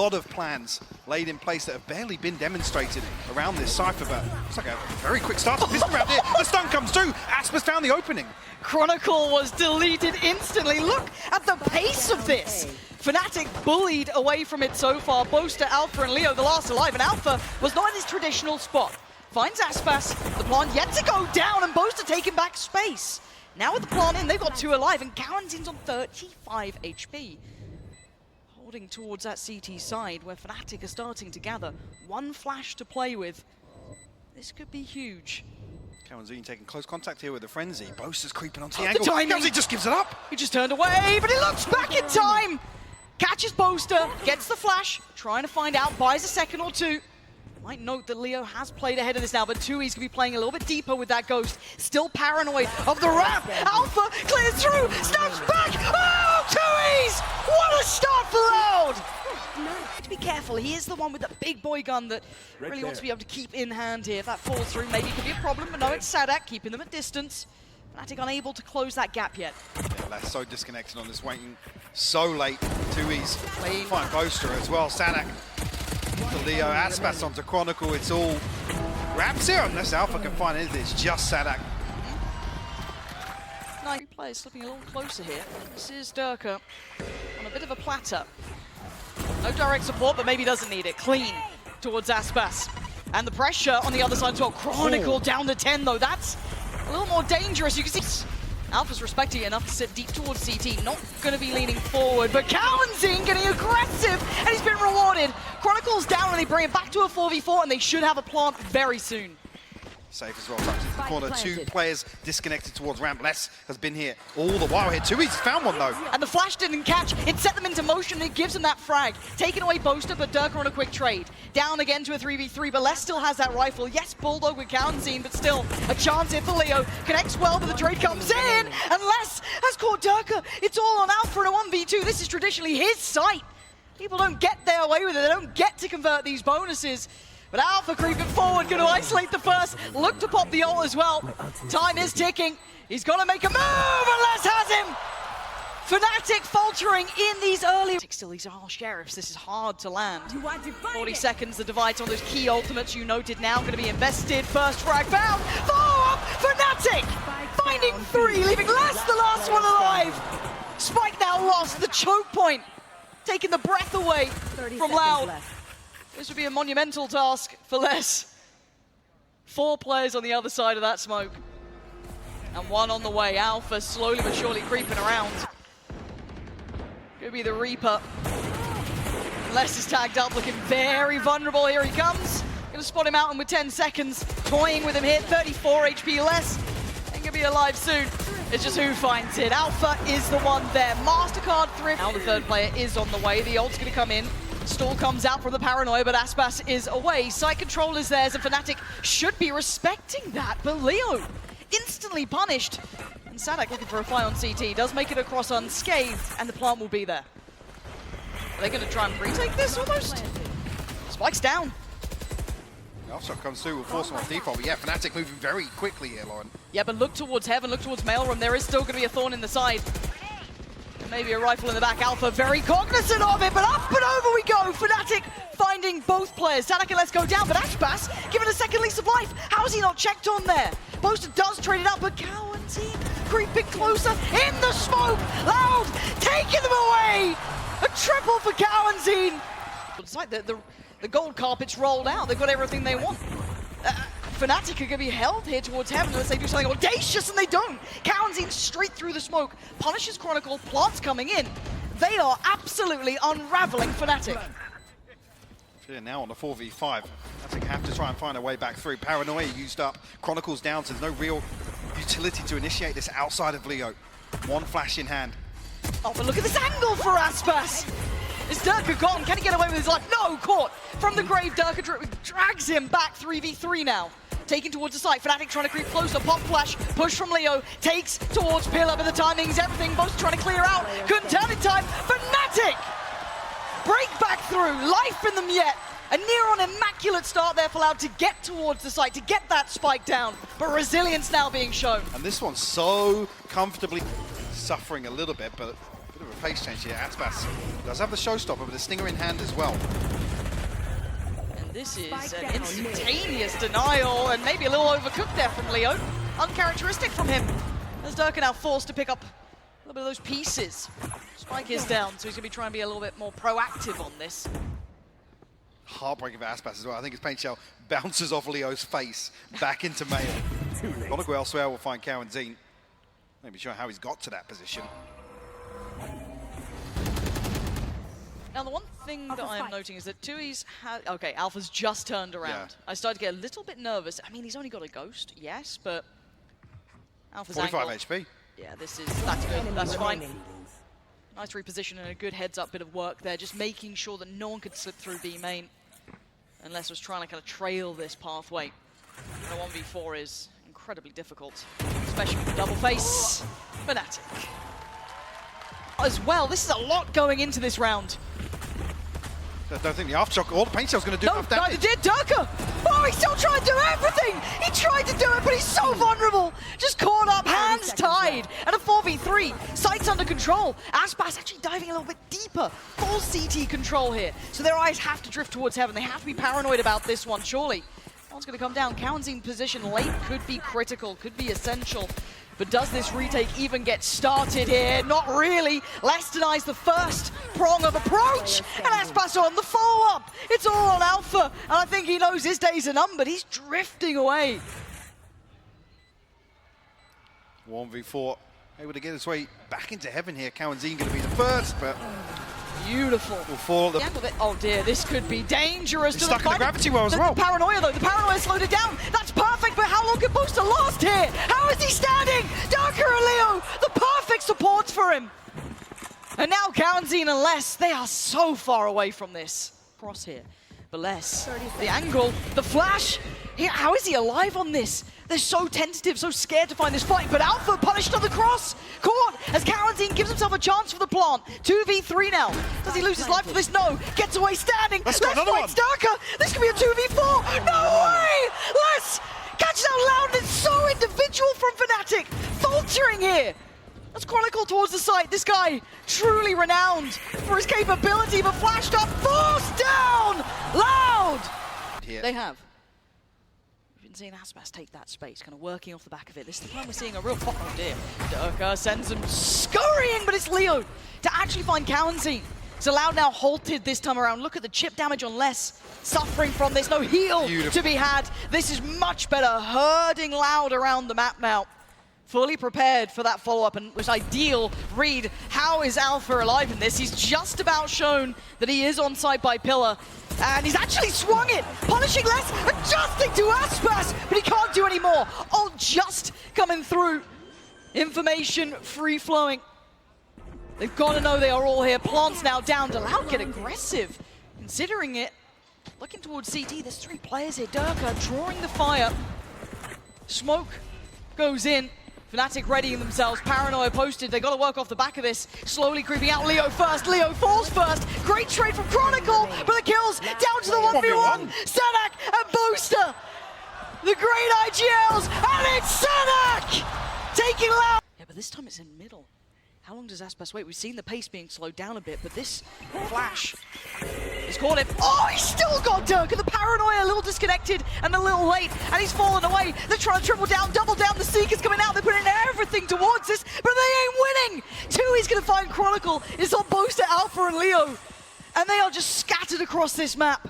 A lot of plans laid in place that have barely been demonstrated around this Cypher, but it's like a very quick start to this round here. The stun comes through. Aspas found the opening. Chronicle was deleted instantly. Look at the pace of this. Fnatic bullied away from it so far. Boaster, Alpha, and Leo, the last alive, and Alpha was not in his traditional spot. Finds Aspas, the plant yet to go down, and Boaster taking back space. Now with the plant in, they've got 2 alive, and Karenzin's on 35 HP. Holding towards that CT side, where Fnatic are starting to gather. 1 flash to play with. This could be huge. Karenzi taking close contact here with the Frenzy. Boaster's creeping onto the angle. Karenzi just gives it up. He just turned away, but he looks back in time. Catches Boaster, gets the flash, trying to find out, buys a second or 2. Might note that Leo has played ahead of this now, but 2E's gonna be playing a little bit deeper with that Ghost. Still paranoid of the ramp. Alpha clears through, snaps back. Oh, 2E's! What a start for Loud! To be careful, he is the one with the big boy gun that really wants to be able to keep in hand here. If that falls through, maybe it could be a problem, but no, it's Sadak keeping them at distance. Fnatic unable to close that gap yet. Yeah, that's so disconnected on this, waiting so late. 2E's find Boaster as well. Sadak to Leo, Aspas onto Chronicle. It's all ramps here, unless Alpha can find anything. It's just Sadak. Nice players slipping a little closer here. This is Durka on a bit of a platter. No direct support, but maybe doesn't need it. Clean towards Aspas. And the pressure on the other side as well. Chronicle down to 10 though. That's a little more dangerous. You can see Alpha's respecting it enough to sit deep towards CT. Not going to be leaning forward, but Karenzi getting aggressive, and he's been rewarded. Chronicle's down, and they bring it back to a 4v4, and they should have a plant very soon. Safe as well, tucked into the corner. 2 players disconnected towards ramp. Les has been here all the while here. 2E's found one though. And the flash didn't catch. It set them into motion. It gives them that frag. Taking away Boaster, but Durka on a quick trade. Down again to a 3v3, but Les still has that rifle. Yes, Bulldog with Karenzi, but still a chance here for Leo. Connects well, but the trade comes in. And Les has caught Durka. It's all on Alpha in a 1v2. This is traditionally his site. People don't get their way with it. They don't get to convert these bonuses. But Alpha creeping forward, going to isolate the first. Look to pop the ult as well. Time is ticking. He's got to make a move, and Les has him. Fnatic faltering in these early... Still, these are all sheriffs. This is hard to land. 40 seconds, the divides on those key ultimates you noted now going to be invested. First frag found. Follow up, Fnatic finding 3, leaving Les the last one alive. Spike now lost, the choke point, taking the breath away from Loud. This would be a monumental task for Les. 4 players on the other side of that smoke. And 1 on the way. Alpha slowly but surely creeping around. Could be the Reaper. Les is tagged up, looking very vulnerable. Here he comes. Gonna spot him out, and with 10 seconds, toying with him here. 34 HP Les. Ain't gonna be alive soon. It's just who finds it. Alpha is the one there. Mastercard thrift. Now the 3rd player is on the way. The ult's gonna come in. Stall comes out from the paranoia, but Aspas is away. Site control is theirs, and Fnatic should be respecting that. But Leo instantly punished. And Sadak looking for a fight on CT. Does make it across unscathed, and the plant will be there. Are they going to try and retake this almost? Spike's down. The offshot comes through, will force him off default. But yeah, Fnatic moving very quickly here, Lauren. Yeah, but look towards heaven, look towards mailroom. There is still going to be a thorn in the side. Maybe a rifle in the back. Alpha very cognizant of it, but up and over we go. Fnatic finding both players. Sadak and Let's go down, but Aspas given a second lease of life. How is he not checked on there? Boaster does trade it up, but Karenzi creeping closer in the smoke. Loud taking them away. A triple for Karenzi. It's like the gold carpet's rolled out. They've got everything they want. Fnatic are going to be held here towards heaven unless they do something audacious, and they don't. Karenzi straight through the smoke, punishes Chronicle, plants coming in. They are absolutely unraveling Fnatic. Yeah, now on the 4v5. Fnatic have to try and find a way back through. Paranoia used up, Chronicle's down, so there's no real utility to initiate this outside of Leo. 1 flash in hand. Oh, but look at this angle for Aspas. Is Durka gone? Can he get away with his life? No, caught from the grave. Durka drags him back 3v3 now. Taken towards the site. Fnatic trying to creep closer. Pop flash. Push from Leo. Takes towards Pillar, but the timings, everything. Both trying to clear out. Couldn't turn in time. Fnatic break back through. Life in them yet. A near on immaculate start there for Loud to get towards the site, to get that spike down. But resilience now being shown. And this one's so comfortably suffering a little bit, but a bit of a pace change here. Aspas does have the showstopper, but a stinger in hand as well. And this is an instantaneous denial, and maybe a little overcooked there from Leo. Uncharacteristic from him. As Durka now forced to pick up a little bit of those pieces. Spike is down, so he's going to be trying to be a little bit more proactive on this. Heartbreaking for Aspas as well. I think his paint shell bounces off Leo's face back into Mayo. Chronicle elsewhere will find Cowanzine. Maybe sure how he's got to that position. Now, the one thing that I am noting is that Tui's had... Okay, Alpha's just turned around. Yeah. I started to get a little bit nervous. I mean, he's only got a ghost, yes, but... Alpha's 45 angle. HP. Yeah, that's good. That's fine. Nice reposition and a good heads-up bit of work there, just making sure that no one could slip through B main. Unless was trying to kind of trail this pathway. The 1v4 is incredibly difficult, especially with the double face. Fnatic. As well, this is a lot going into this round. I don't think the aftershock or the paint shell's going to do enough damage. Neither did Durka. Oh, he's still trying to do everything. He tried to do it, but he's so vulnerable. Just caught up, hands tied, and a 4v3. Sights under control. Aspas actually diving a little bit deeper. Full CT control here. So their eyes have to drift towards heaven. They have to be paranoid about this one, surely. One's going to come down. Cowanzine position late could be critical, could be essential. But does this retake even get started here? Not really. Les denies the first prong of approach, and Aspas on the follow-up. It's all on Alpha, and I think he knows his days are numbered. He's drifting away. 1v4, able to get his way back into heaven here. Cowanzine going to be the first, but beautiful. will fall. Oh dear, this could be dangerous. He's stuck in the gravity well as well. The paranoia though, the paranoia slowed it down. That's perfect, but how long can Booster last here? How is he standing? Durka and Leo, the perfect supports for him. And now Cowanzine and Les, they are so far away from this. Cross here, but Les, the angle, the flash. How is he alive on this? They're so tentative, so scared to find this fight, but Alpha punished on the cross. Caught as Cowanzine gives himself a chance for the plant. 2v3 now. Does he lose his life for this? No. Gets away standing. Let's go another one. Durka. This could be a 2v4. No way! Les catches out loud. It's so individual from Fnatic. Faltering here. Let's Chronicle towards the site. This guy, truly renowned for his capability, but flashed up, forced down, loud. Here. They have. Seeing Aspas take that space, kind of working off the back of it. This is the time we're seeing a real pop. Oh dear. Durka sends him scurrying, but it's Leo to actually find Cowanzine. It's allowed now halted this time around. Look at the chip damage on Les. Suffering from this, no heal to be had. This is much better, herding loud around the map now. Fully prepared for that follow-up, and was ideal. Reed, how is Alpha alive in this? He's just about shown that he is on site by Pillar. And he's actually swung it, punishing Les, adjusting to Aspas, but he can't do any more. All just coming through. Information free-flowing. They've got to know they are all here. Plants now down. Deloud get aggressive. Considering it, looking towards CT, there's 3 players here. Durka drawing the fire. Smoke goes in. Fnatic readying themselves, paranoia posted, they got to work off the back of this. Slowly creeping out, Leo first, Leo falls first. Great trade from Chronicle, but the kills down to the 1v1. Sanak and Booster, the great IGLs, and it's Sanak taking loud. Yeah, but this time it's in middle. How long does Aspas wait? We've seen the pace being slowed down a bit, but this flash has caught him. Oh, he's still got Durka. The paranoia a little disconnected and a little late, and he's fallen away. They're trying to triple down, double down. The Seeker's coming out. They're putting everything towards this, but they ain't winning. He's going to find Chronicle. It's on Booster, Alpha, and Leo, and they are just scattered across this map.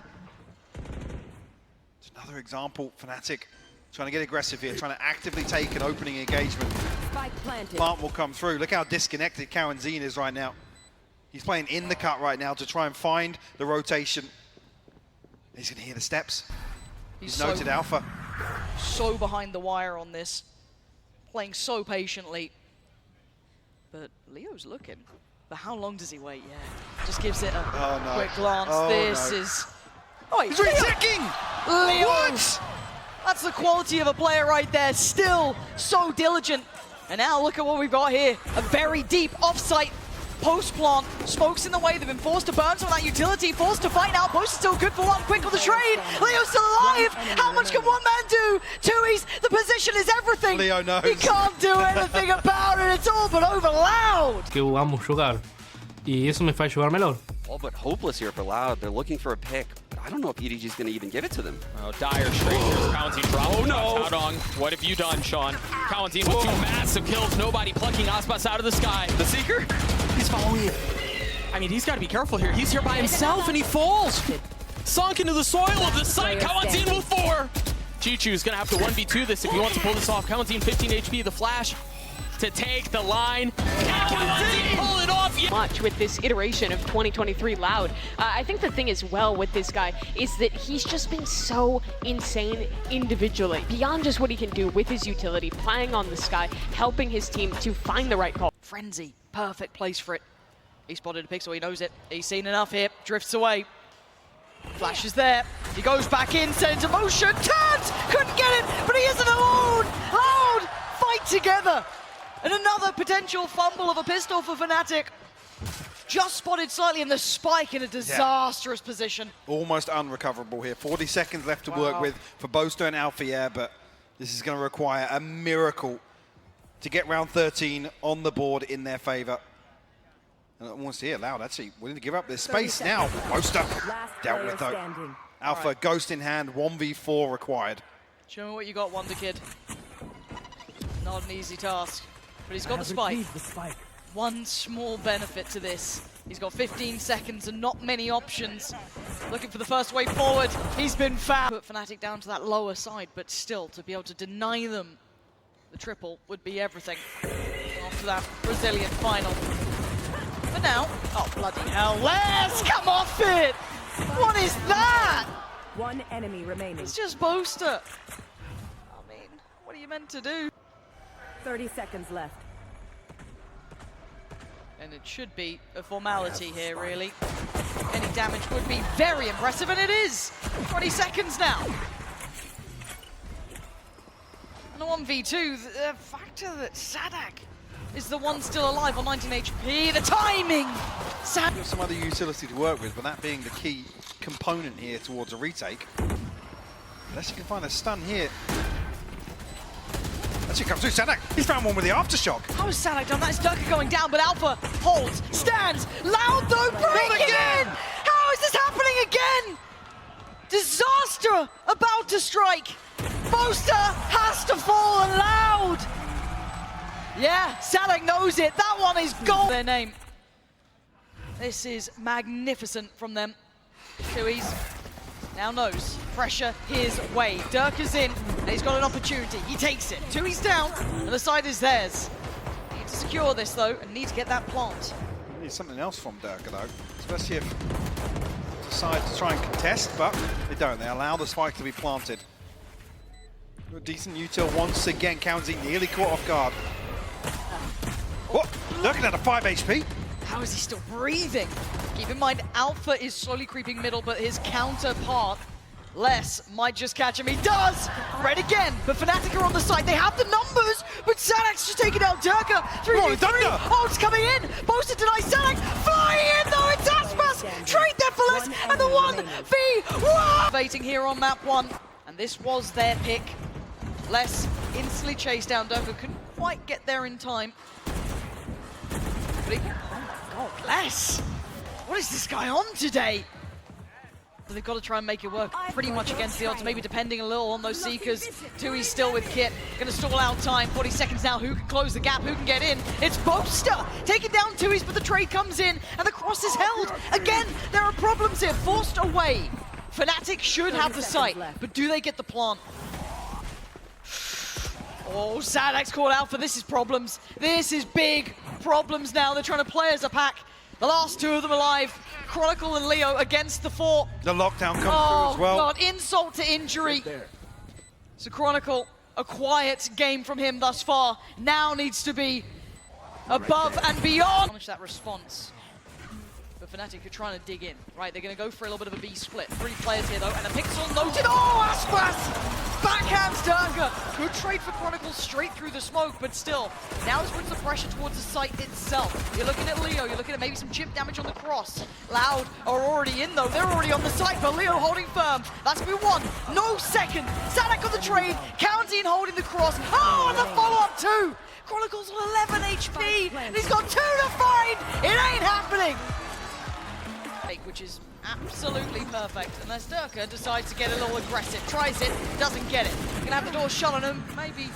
It's another example, Fnatic trying to get aggressive here, trying to actively take an opening engagement. Plant will come through. Look how disconnected Cowanzine is right now. He's playing in the cut right now to try and find the rotation. He's going to hear the steps. He's noted Alpha. So behind the wire on this. Playing so patiently. But Leo's looking. But how long does he wait? Yeah. Just gives it a quick glance. This is... Oh, he's retaking! Leo! What? That's the quality of a player right there. Still so diligent. And now look at what we've got here. A very deep off-site post-plant. Smoke's in the way. They've been forced to burn some of that utility. Forced to fight now. Post is still good for one. Quick on the trade. Leo's still alive. How much can one man do? Tui's, the position is everything. Leo knows. He can't do anything about it. It's all but over loud. Que eu amo jogar. y eso me faz jugar melhor. All but hopeless here for Loud. They're looking for a pick. But I don't know if EDG is going to even give it to them. Oh, Dire straight here. Counting drop. Oh, no. Taodong, what have you done, Sean? Counting with 2 massive kills. Nobody plucking Aspas out of the sky. The Seeker? He's following it. I mean, he's got to be careful here. He's here by himself, and he falls. Sunk into the soil of the site. Counting with 4. Chichu's going to have to 1v2 this if he wants to pull this off. Counting 15 HP. The flash to take the line. Counting pull it off. Yeah. Much with this iteration of 2023 Loud. I think the thing as well with this guy is that he's just been so insane individually, beyond just what he can do with his utility, playing on the sky, helping his team to find the right call. Frenzy, perfect place for it. He spotted a pixel, he knows it. He's seen enough here, drifts away. Flash is there, he goes back in, sends a motion, turns, couldn't get it, but he isn't alone! Loud fight together! And another potential fumble of a pistol for Fnatic. Just spotted slightly in the spike in a disastrous position. Almost unrecoverable here. 40 seconds left to work with for Boaster and Alphier, but this is going to require a miracle to get round 13 on the board in their favor. And almost here, Loud actually willing to give up this space now. Boaster dealt with though. Alpha, Ghost in hand, 1v4 required. Show me what you got, Wonder Kid. Not an easy task, but he's got the spike. One small benefit to this. He's got 15 seconds and not many options. Looking for the first way forward. He's been found. Put Fnatic down to that lower side, but still to be able to deny them the triple would be everything. After that Brazilian final. But now, oh bloody hell, Les, come off it! What is that? One enemy remaining. It's just Boaster. I mean, what are you meant to do? 30 seconds left. And it should be a formality here, really. Any damage would be very impressive, and it is! 20 seconds now. And a 1v2, the factor that Sadak is the one still alive on 19 HP. The timing! There's some other utility to work with, but that being the key component here towards a retake. Unless you can find a stun here. Actually comes through Sadak. He's found one with the aftershock. How has Sadak done that? Is Durka going down, but Alpha holds, stands. Loud though, breaking in! How is this happening again? Disaster about to strike. Boaster has to fall, and Loud. Yeah, Sadak knows it. That one is gold. Their name. This is magnificent from them. Tui's now knows. Pressure his way. Durka's in, and he's got an opportunity. He takes it. Tui's down, and the side is theirs. Need to secure this, though, and need to get that plant. Need something else from Durka, though. Especially if they decide to try and contest, but they don't. They allow the spike to be planted. A decent util once again. Counting nearly caught off guard. What? Durka down to 5 HP. How is he still breathing? Keep in mind, Alpha is slowly creeping middle, but his counterpart, Les, might just catch him. He does! Red again, but Fnatic are on the side. They have the numbers, but Sadak's just taking out Durka. 3v3. Oh, it's coming in. Boaster denies Sadak. Flying in, though, it's Aspas. Trade there for Les, and the 1v1. Waiting here on map 1, and this was their pick. Les instantly chased down Durka. Couldn't quite get there in time. But he, oh, Les! What is this guy on today? So they've got to try and make it work pretty much against the odds, maybe depending a little on those Seekers. Tui's still with Kit, gonna stall out time, 40 seconds now, who can close the gap, who can get in? It's Boaster, taking down Tui's, but the trade comes in, and the cross is held. Again, there are problems here, forced away. Fnatic should have the site, but do they get the plant? Oh, Sadak's called out for this is problems. This is big problems now. They're trying to play as a pack. The last two of them alive. Chronicle and Leo against the 4. The lockdown comes through as well. Oh, God, insult to injury. So Chronicle, a quiet game from him thus far. Now needs to be above and beyond. Punish that response. But Fnatic are trying to dig in, right? They're going to go for a little bit of a B split. 3 players here, though, and a pixel noted. Oh, Aspas! Backhands Durka. Good trade for Chronicle straight through the smoke, but still, now this puts the pressure towards the site itself. You're looking at Leo, you're looking at maybe some chip damage on the cross. Loud are already in, though. They're already on the site, but Leo holding firm. That's be 1, no second. Sadak on the trade, counting holding the cross. Oh, and the follow-up too. Chronicle's on 11 HP, and he's got 2 to find. It ain't happening. Which is absolutely perfect, unless Durka decides to get a little aggressive. Tries it, doesn't get it. Gonna have the door shut on him. Maybe,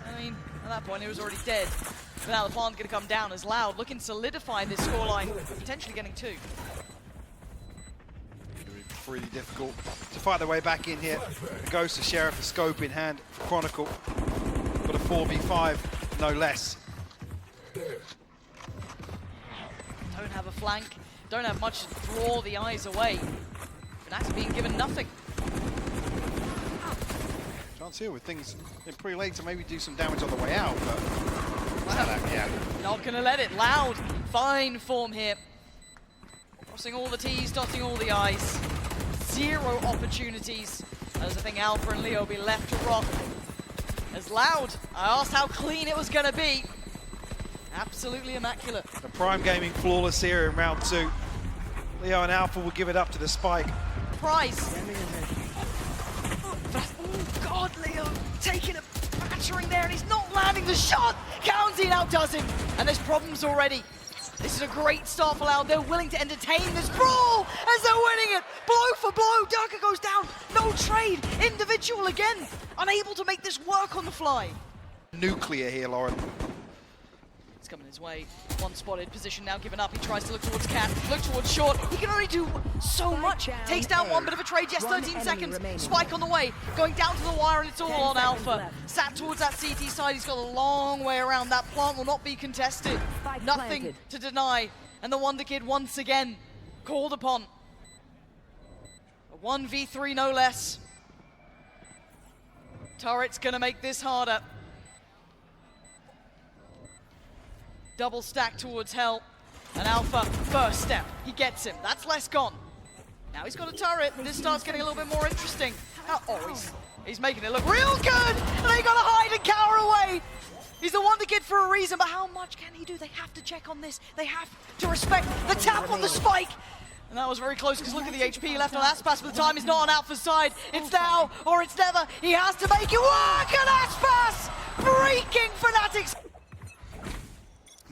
I mean, at that point he was already dead. But now the plant's gonna come down as Loud, looking to solidify this scoreline, potentially getting 2. Really difficult to fight their way back in here. The Ghost of Sheriff, a scope in hand. Chronicle got a 4v5, no less. Don't have a flank, don't have much to draw the eyes away. That's being given nothing. Chance here with things in pretty late to maybe do some damage on the way out, but yeah. Not gonna let it. Loud, fine form here. Crossing all the T's, dotting all the I's. 0 opportunities. As I think Alpha and Leo will be left to rot. As Loud, I asked how clean it was gonna be. Absolutely immaculate. The Prime Gaming flawless here in round 2. Leo and Alpha will give it up to the Spike. Price. Oh God, Leo taking a battering there, and he's not landing the shot. County outdoes him, and there's problems already. This is a great start for Loud. They're willing to entertain this brawl as they're winning it. Blow for blow. Durka goes down. No trade. Individual again. Unable to make this work on the fly. Nuclear here, Lauren. It's coming his way. One spotted position now given up. He tries to look towards Cat. Look towards Short. He can only do so much. Takes down one bit of a trade. Yes, 13 seconds. Spike on the way. Going down to the wire, and it's all on Alpha. Sat towards that CT side. He's got a long way around. That plant will not be contested. Nothing to deny. And the Wonder Kid once again called upon. A 1v3 no less. Turret's gonna make this harder. Double stack towards Hell, and Alpha, first step, he gets him. That's less gone. Now he's got a turret, and this starts getting a little bit more interesting. Oh, he's making it look real good, and they gotta hide and cower away. He's the Wonder Kid for a reason, but how much can he do? They have to check on this. They have to respect the tap on the Spike. And that was very close, because look at the HP left on Aspas, but the time is not on Alpha's side. It's now, or it's never. He has to make it work, and Aspas freaking Fanatics.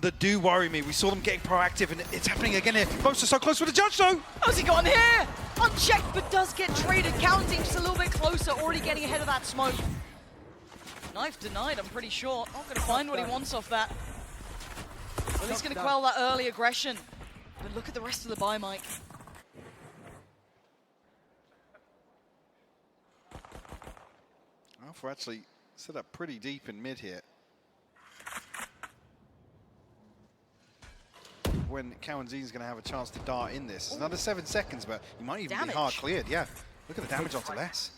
That do worry me. We saw them getting proactive, and it's happening again here. Most are so close with the judge, though. How's he gone here? Unchecked, but does get traded. Counting just a little bit closer, already getting ahead of that smoke. Knife denied, I'm pretty sure. Not going to find what he wants off that. Well, he's going to quell that early aggression. But look at the rest of the buy, Mike. Alpha actually set up pretty deep in mid here. When Kawanzin's going to have a chance to dart in this. It's another 7 seconds, but he might even be hard cleared. Yeah, look at the damage onto less.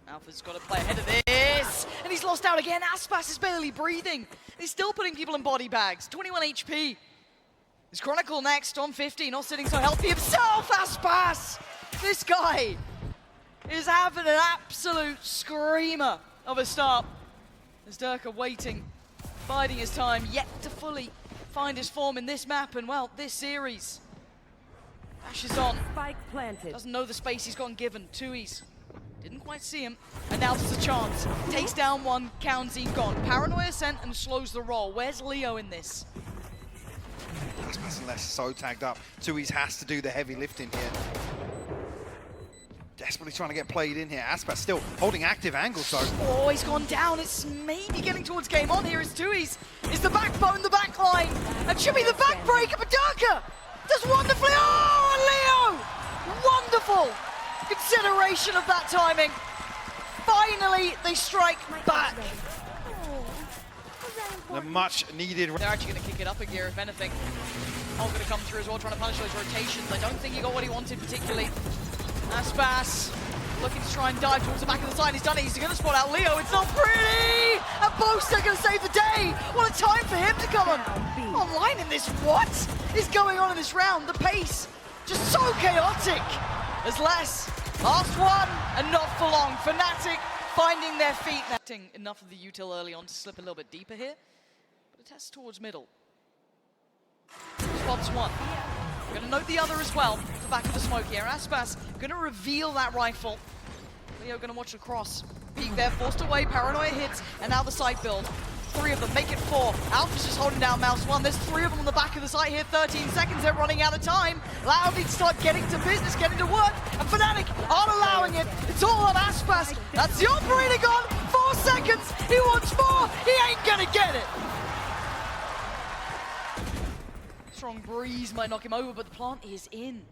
Alpha's got to play ahead of this, and he's lost out again. Aspas is barely breathing. He's still putting people in body bags. 21 HP. Is Chronicle next on 50, not sitting so healthy himself. Aspas, this guy is having an absolute screamer of a start. As Durka waiting, biding his time, yet to fully find his form in this map, and well, this series. Dashes on. Spike planted. Doesn't know the space he's gotten given. 2Es. Didn't quite see him, and now there's a chance. Takes down one, Kawanzin gone. Paranoia sent and slows the roll. Where's Leo in this? Aspas and Less so tagged up. 2Es has to do the heavy lifting here. Desperately trying to get played in here. Aspas still holding active angles though. Oh, he's gone down. It's maybe getting towards game on here. It's 2Es. It's the backbone, the backline. And should be the backbreaker, but Durka does wonderfully. Oh, and Leo! Wonderful consideration of that timing. Finally, they strike back. The much needed. They're actually going to kick it up a gear, if anything. All going to come through as well, trying to punish those rotations. I don't think he got what he wanted particularly. Aspas looking to try and dive towards the back of the side. He's done it. He's going to spot out Leo. It's not pretty. And Boaster going to save the day. What a time for him to come online in this. What is going on in this round? The pace just so chaotic. There's less. Last one, and not for long. Fnatic finding their feet. Enough of the util early on to slip a little bit deeper here. But a test towards middle. Spots one. Going to note the other as well. The back of the smoke here. Aspas going to reveal that rifle. Leo going to watch across. Peek there, forced away. Paranoia hits, and now the side build. three of them, make it four. Alpha's just holding down Mouse 1. There's three of them on the back of the site here, 13 seconds, they're running out of time. Loud needs to start getting to business, getting to work, and Fnatic aren't allowing it. It's all on Aspas. That's the operator gone, 4 seconds, he wants more, he ain't gonna get it. Strong breeze might knock him over, but the plant is in.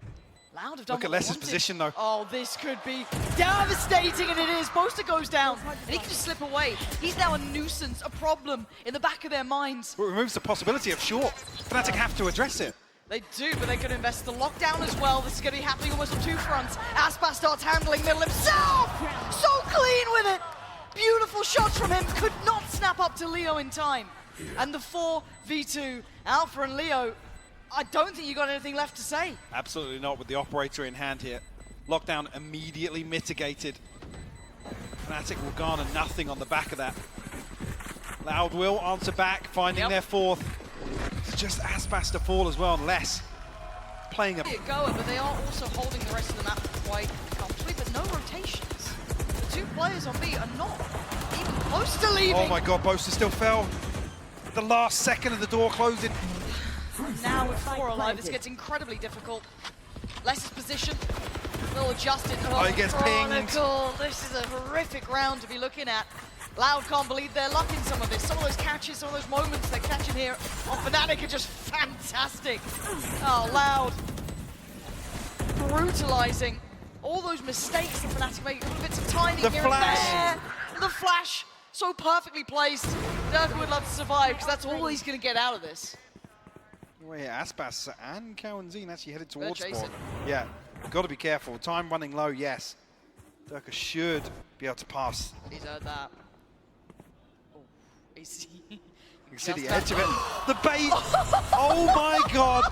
Loud have done Look at what they Les's wanted. position though. Oh, this could be devastating, and it is. Boaster goes down, and he can just slip away. He's now a nuisance, a problem in the back of their minds. It removes the possibility of short. Fnatic have to address it. They do, but they're going to invest the lockdown as well. This is going to be happening almost on 2 fronts. Aspas starts handling middle himself. So clean with it. Beautiful shots from him. Could not snap up to Leo in time. And the 4v2, Alpha and Leo, I don't think you got anything left to say. Absolutely not with the operator in hand here. Lockdown immediately mitigated. Fnatic will garner nothing on the back of that. Loud will answer back, finding their fourth. It's just Aspas to fall as well, unless playing a goer, but they are also holding the rest of the map quite comfortably, but no rotations. The 2 players on B are not even close to leaving. Oh my god, Boaster still fell. The last second of the door closing. Now with 4 alive, this gets incredibly difficult. Less's position, they'll adjust it. Oh, he gets pinged. Chronicle. This is a horrific round to be looking at. Loud can't believe their luck in some of this. Some of those catches, some of those moments they're catching here on Fnatic are just fantastic. Oh, Loud. Brutalizing. All those mistakes that Fnatic make, little bits of timing The here flash. and there. The flash, so perfectly placed. Durka would love to survive, because that's all he's going to get out of this. Well, yeah, Aspas and Cowanzine actually headed towards chasing. spawn. Yeah, got to be careful. Time running low, yes. Durka should be able to pass. He's heard that. Oh, he's You can see the edge of it. The bait! Oh my god!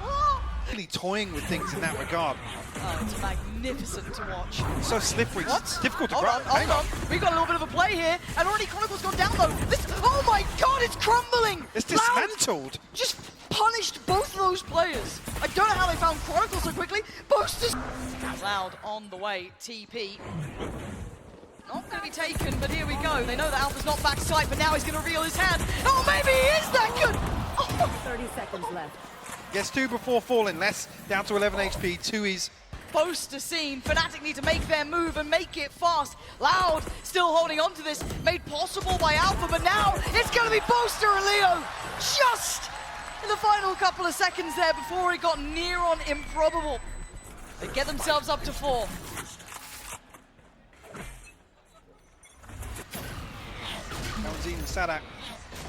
Really toying with things in that regard. Oh, it's magnificent to watch. So slippery. What? It's difficult to Hold grab. on, hold on. We got a little bit of a play here, and already Chronicle's gone down though. This, oh my god, it's crumbling! It's Loud dismantled. just punished both of those players. I don't know how they found Chronicle so quickly. Boasters. Loud on the way. TP. Not going to be taken, but here we go. They know that Alpha's not backside, but now he's going to reveal his hand. Oh, maybe he is that good. Oh. 30 seconds left. Gets 2 before falling. Less down to 11 HP. 2's. Boaster seen. Fnatic need to make their move and make it fast. Loud still holding on to this, made possible by Alpha, but now it's going to be Boaster and Leo. Just in the final couple of seconds there before it got near on improbable. They get themselves up to 4. Cowanzine and Sadak.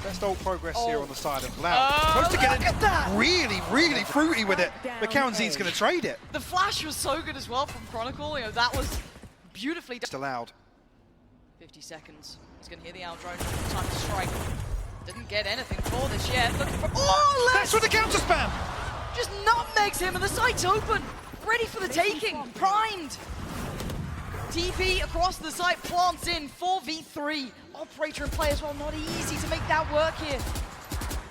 Best old progress here on the side of Loud. Supposed to look get at that! it really fruity with it. But Cowanzine's going to trade it. The flash was so good as well from Chronicle. You know, that was beautifully done. Just allowed. 50 seconds. He's going to hear the out drone. Time to strike. Didn't get anything for this yet. Looking for. Oh, That's with the counter spam. just nutmegs him, and the site's open. Ready for the taking. Primed. TP across the site, plants in, 4v3. Operator and play as well, not easy to make that work here.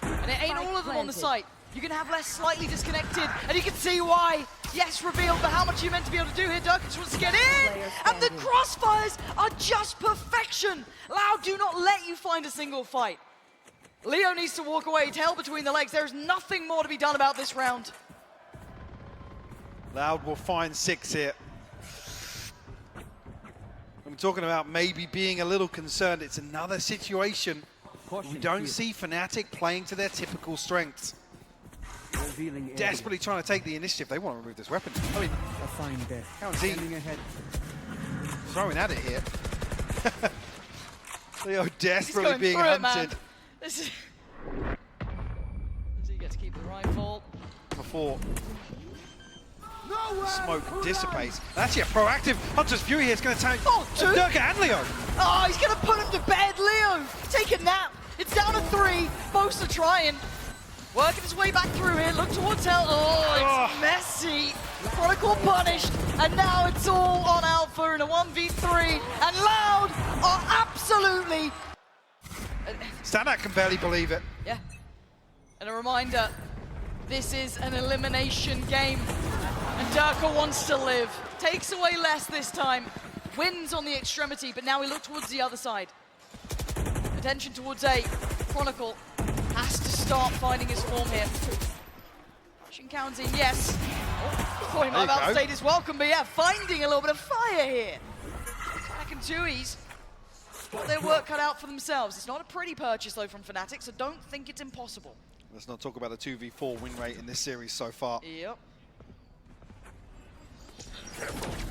And it ain't all of them on the site. You can have less slightly disconnected, and you can see why. Yes, revealed, but how much are you meant to be able to do here? Durka just wants to get in, and the crossfires are just perfection. Loud, do not let you find a single fight. Leo needs to walk away, tail between the legs. There's nothing more to be done about this round. Loud will find 6 here. I'm talking about maybe being a little concerned. It's another situation. We don't see Fnatic playing to their typical strengths. Desperately trying to take the initiative. They want to remove this weapon. I mean, Cowanzine throwing at it here. Leo desperately being hunted. This is... Does he get to keep the rifle? Before smoke dissipates. Actually, a proactive Hunter's Fury here is going to tank Durka and Leo. Oh, he's going to put him to bed. Leo, take a nap. It's down to 3. Boaster trying. Working his way back through here. Look towards hell. Oh, it's messy. Chronicle punished. And now it's all on Alpha in a 1v3. And Loud are absolutely... Stanak can barely believe it. Yeah. And a reminder, this is an elimination game. And Durka wants to live. Takes away less this time. Wins on the extremity, but now we look towards the other side. Attention towards A. Chronicle has to start finding his form here. Shinkan's in, yes. Oh, thought he might have outstayed his welcome, but yeah, finding a little bit of fire here. Second Tui's got their work cut out for themselves. It's not a pretty purchase though from Fnatic, so don't think it's impossible. Let's not talk about the 2v4 win rate in this series so far. Yep.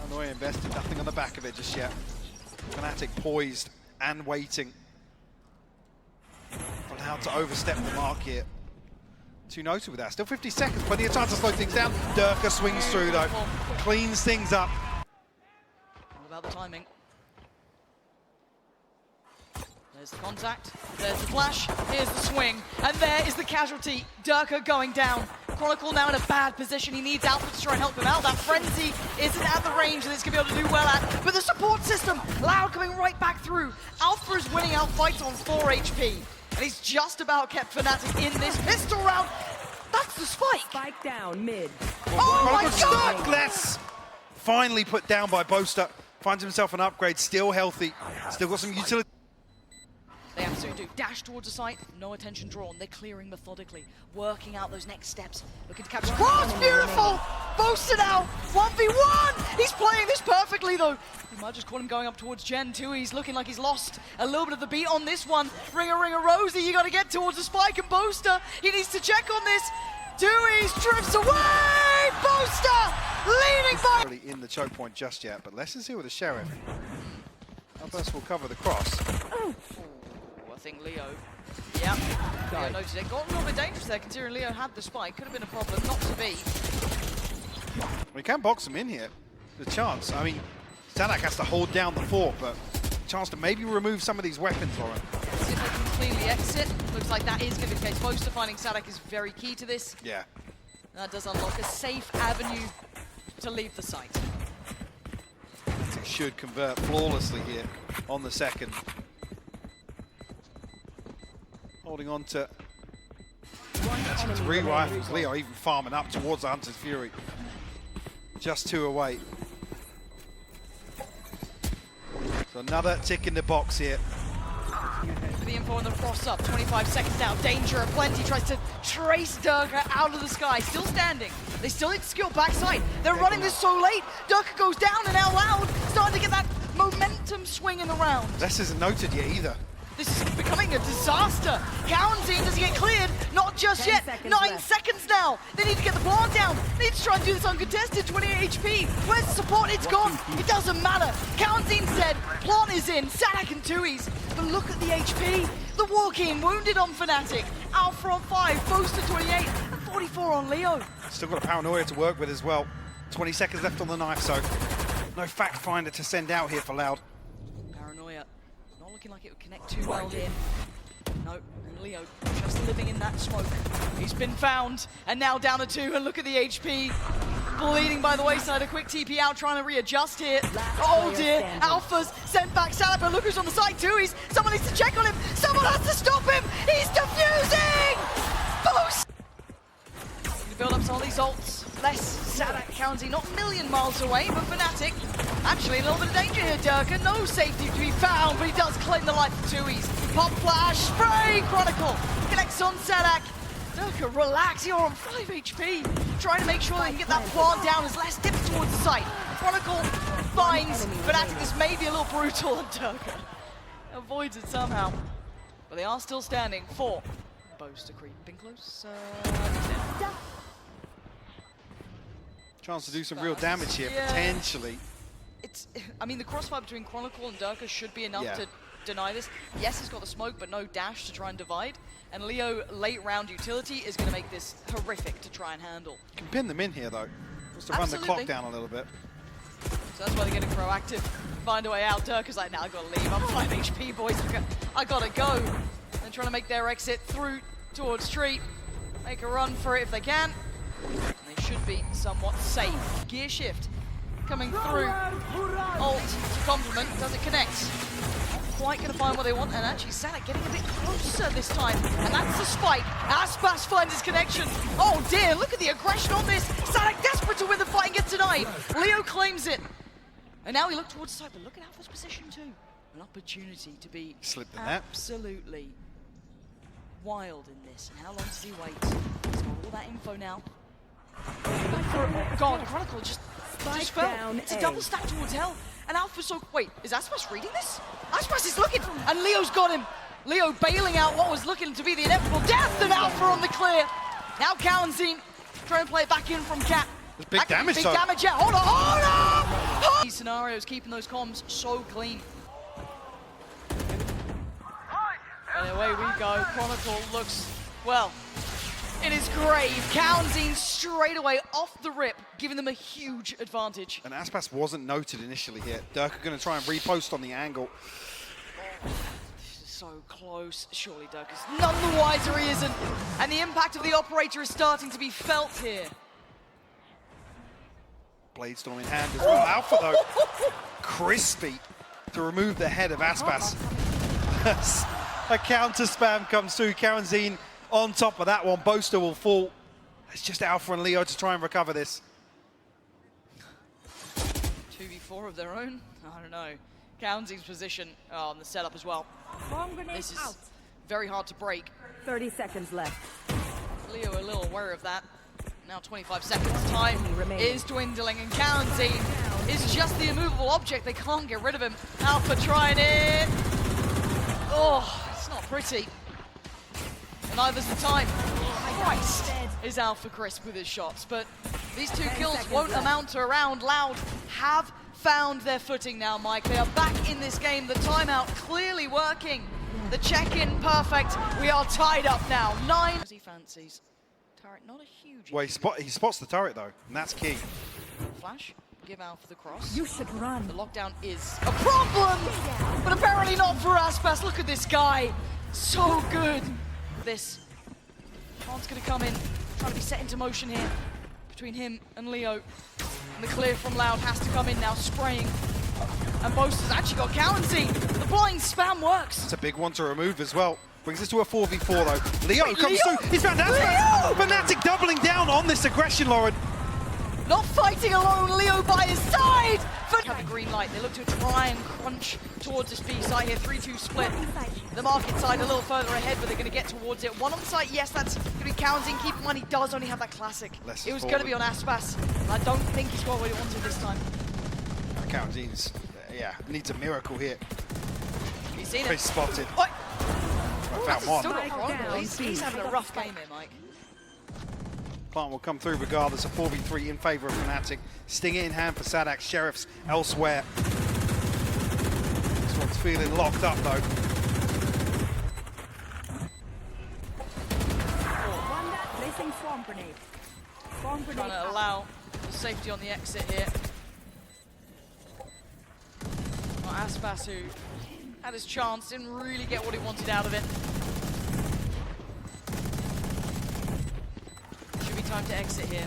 Paranoia invested nothing on the back of it just yet. Fnatic poised and waiting. On how to overstep the mark here. Too noted with that. Still 50 seconds, plenty of time to slow things down. Durka swings through though, cleans things up. All about the timing. There's the contact, there's the flash, here's the swing, and there is the casualty. Durka going down. Chronicle now in a bad position. He needs Alpha to try and help him out. That frenzy isn't at the range that it's going to be able to do well at. But the support system, Loud coming right back through. Alpha is winning out fights on 4 HP. And he's just about kept Fnatic in this pistol round. That's the spike. Spike down mid. Oh my god! Glass finally put down by Boaster. Finds himself an upgrade, still healthy. Still got some utility. They absolutely do. Dash towards the site, no attention drawn. They're clearing methodically, working out those next steps. Looking to capture cross, beautiful! Boasted out, 1v1! He's playing this perfectly though. You might just call him going up towards Gen 2. He's looking like he's lost a little bit of the beat on this one. Ringer, Rosie, you gotta get towards the spike, and Boaster, he needs to check on this. Dewey's drifts away! Boaster leading by... Really in the choke point just yet, but Les is here with the Sheriff. Alphas will cover the cross. I think Leo, yeah, Leo noticed it. Got a little bit dangerous there considering Leo had the spike. Could have been a problem, not to be. We can box him in here. The chance. I mean, Sanak has to hold down the fort, but chance to maybe remove some of these weapons for him. See if they can cleanly exit. Looks like that is going to be the case. Most of finding Sanak is very key to this. Yeah. That does unlock a safe avenue to leave the site. It should convert flawlessly here on the second. Holding on to 3 rifles. Leo even farming up towards the Hunter's Fury. Just 2 away. So another tick in the box here. For the info on the cross up, 25 seconds now. Danger aplenty, tries to trace Durka out of the sky. Still standing. They still need to skill backside. They're running this so late. Durka goes down and out loud, starting to get that momentum swing in the round. This isn't noted yet either. This is becoming a disaster. Cowanzine doesn't get cleared. Not just yet. 9 seconds now. They need to get the plant down. They need to try and do this uncontested. 28 HP. Where's the support? It's gone. It doesn't matter. Cowanzine's dead. Plant is in. Sanak and Tui's. But look at the HP. The walk-in wounded on Fnatic. Alpha on 5. Boaster 28. And 44 on Leo. Still got a Paranoia to work with as well. 20 seconds left on the knife, so no fact finder to send out here for Loud. Paranoia. Not looking like it would connect too well here. No, Leo just living in that smoke. He's been found, and now down to 2, and look at the HP. Bleeding by the wayside, a quick TP out, trying to readjust here. Oh dear, Alpha's sent back Salad, but look who's on the side too. Someone needs to check on him. Someone has to stop him. He's defusing! Boost! To build up some of these ults. Less Sadak County, not a million miles away, but Fnatic actually a little bit of danger here. Durka, no safety to be found, but he does claim the life of Tui's. Pop flash, spray, Chronicle connects on Sadak. Durka, relax, you're on 5 HP. Trying to make sure they can get that plant down as Les dips towards the site. Chronicle finds Fnatic. This may be a little brutal, and Durka avoids it somehow. But they are still standing. 4. Boaster creeping close. Chance to do some real damage here, potentially. I mean, the crossfire between Chronicle and Durka should be enough to deny this. Yes, he's got the smoke, but no dash to try and divide. And Leo, late round utility, is going to make this horrific to try and handle. Can pin them in here, though. Just to run the clock down a little bit. So that's why they're getting proactive. Find a way out. Dirka's like, nah, I gotta leave. I'm 5 HP, boys. I gotta go. They're trying to make their exit through towards Tree. Make a run for it if they can. They should be somewhat safe. Gear shift coming through. Ult to complement. Does it connect? Not quite going to find what they want. And actually, Sadak getting a bit closer this time. And that's the spike. Aspas finds his connection. Oh dear, look at the aggression on this. Sadak desperate to win the fight and gets denied. Leo claims it. And now he looks towards the side, but look at Alpha's position too. An opportunity to be Slipped in that. absolutely wild in this. And how long does he wait? He's got all that info now. Oh God, Chronicle just fell. down It's a A. double stack towards hell. And Alpha's so... Wait, is Aspas reading this? Aspas is looking, and Leo's got him. Leo bailing out what was looking to be the inevitable death of Alpha on the clear. Now Kalanzine trying to play it back in from Cat. There's big damage, Big though. damage, yeah. Hold on, hold on! These scenarios, keeping those comms so clean. And away we go. Chronicle looks, well, in his grave. Kalanzine straight away off the rip, giving them a huge advantage. And Aspas wasn't noted initially here. Dirk are going to try and repost on the angle. This is so close. Surely Dirk is none the wiser, he isn't. And the impact of the operator is starting to be felt here. Bladestorm in hand as well. Alpha, though, crispy to remove the head of Aspas. A counter spam comes through. Kalanzine on top of that one. Boaster will fall. It's just Alpha and Leo to try and recover this. 2v4 of their own? I don't know. Kalanzine's position on the setup as well. Bomb grenade This is out. very hard to break. 30 seconds left. Leo a little aware of that. Now 25 seconds. Time remaining. is dwindling, and Kalanzine is just the immovable object. They can't get rid of him. Alpha trying it. Oh, it's not pretty. And neither's the time. Christ is Alpha crisp with his shots, but these two kills won't amount to a round. Loud have found their footing now, Mike. They are back in this game. The timeout clearly working. The check-in perfect. We are tied up now. 9. As he fancies. Turret not a huge. Well, he spots the turret, though, and that's key. Flash. Give Alpha the cross. You should run. The lockdown is a problem, but apparently not for Aspas. Look at this guy. So good. This. Khan's going to come in, trying to be set into motion here between him and Leo. And the clear from Loud has to come in now, spraying. And Boaster's actually got Kalanzine. The blind spam works. It's a big one to remove as well. Brings us to a 4v4, though. Leo Wait, comes Leo? through. He's found Aspas. Fnatic doubling down on this aggression, Lauren. Not fighting alone, Leo by his side! Have the green light. They look to try and crunch towards this B side here. 3-2 split. The market side a little further ahead, but they're going to get towards it. One on the site, yes, that's going to be Kalanzine. Keep in mind, he does only have that classic. Less It was forward. going to be on Aspas. I don't think he's got what he wanted this time. Kalanzine's, yeah, needs a miracle here. He's seen He's it. spotted. What? Found one. Still not Spike wrong. down. He's having a rough game here, Mike. Plant will come through regardless. A 4v3 in favour of Fnatic. Stinger in hand for Sadak. Sheriffs elsewhere. This one's feeling locked up, though. Placing swarm grenade. Swarm grenade Trying to out. allow the safety on the exit here. Well, Aspas, who had his chance, didn't really get what he wanted out of it. Should be time to exit here.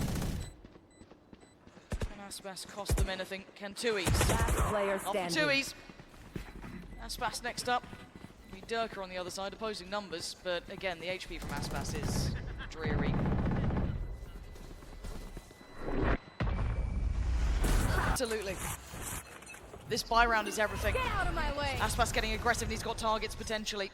Can Aspas cost them anything? Can Tui's? Last player Not for standing. Tui's. Aspas next up. We Durka on the other side, opposing numbers, but again, the HP from Aspas is dreary. Absolutely. This buy round is everything. Get out of my way. Aspas getting aggressive, and he's got targets potentially.